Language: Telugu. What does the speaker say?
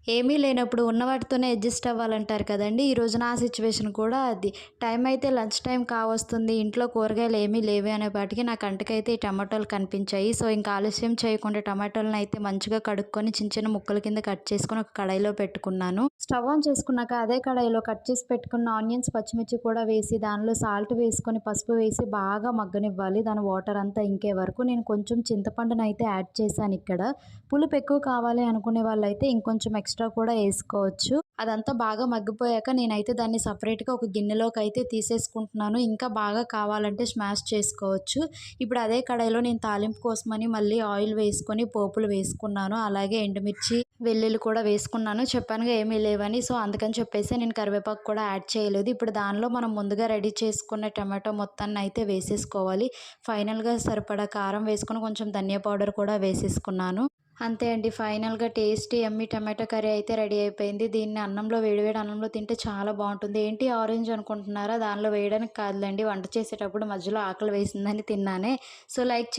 ఏమీ లేనప్పుడు ఉన్న వాటితోనే అడ్జస్ట్ అవ్వాలంటారు కదండీ! ఈరోజు నా సిట్యుయేషన్ కూడా అది. టైం అయితే లంచ్ టైం కావస్తుంది. ఇంట్లో కూరగాయలు ఏమీ లేవు అనేపాటికి నా కంటికైతే ఈ టమాటోలు కనిపించాయి. సో, ఇంకా ఆలస్యం చేయకుండా టమాటోలనైతే మంచిగా కడుక్కొని చిన్న చిన్న ముక్కల కింద కట్ చేసుకొని ఒక కడాయిలో పెట్టుకున్నాను. స్టవ్ ఆన్ చేసుకున్నాక అదే కడాయిలో కట్ చేసి పెట్టుకున్న ఆనియన్స్, పచ్చిమిర్చి కూడా వేసి దానిలో సాల్ట్ వేసుకొని, పసుపు వేసి బాగా మగ్గనివ్వాలి. దాని వాటర్ అంతా ఇంకే వరకు. నేను కొంచెం చింతపండునైతే యాడ్ చేశానిక్కడ. పులుపు ఎక్కువ కావాలి అనుకునే వాళ్ళైతే ఇంకొంచెం ఎక్స్ట్రా కూడా ఏసుకోవచ్చు. అదంతా బాగా మగ్గిపోయాక నేనైతే దాన్ని సెపరేట్‌గా ఒక గిన్నెలోకైతే తీసేసుకుంటున్నాను. ఇంకా బాగా కావాలంటే స్మాష్ చేసుకోవచ్చు. ఇప్పుడు అదే కడాయిలో నేను తాలింపు కోసమని మళ్ళీ ఆయిల్ వేసుకొని పోపులు వేసుకున్నాను. అలాగే ఎండుమిర్చి, వెల్లుల్లి కూడా వేసుకున్నాను. చెప్పానుగా ఏమీ లేవని. సో, అందుకని చెప్పేసి నేను కరివేపాకు కూడా యాడ్ చేయలేదు. ఇప్పుడు దానిలో మనం ముందుగా రెడీ చేసుకున్న టమాటో మొత్తాన్నయితే వేసేసుకోవాలి. ఫైనల్‌గా సరిపడా కారం వేసుకొని కొంచెం ధనియా పౌడర్ కూడా వేసేసుకున్నాను. అంతే అండి. ఫైనల్‌గా టేస్టీ యమ్మీ టమాటో కర్రీ అయితే రెడీ అయిపోయింది. దీన్ని అన్నంలో వేడి వేడి అన్నంలో తింటే చాలా బావుంటుంది. ఏంటి ఆరెంజ్ అనుకుంటున్నారా? దానిలో వేయడానికి కాదులెండి. వంట చేసేటప్పుడు మధ్యలో ఆకలి వేసిందని తిన్నానే. So, like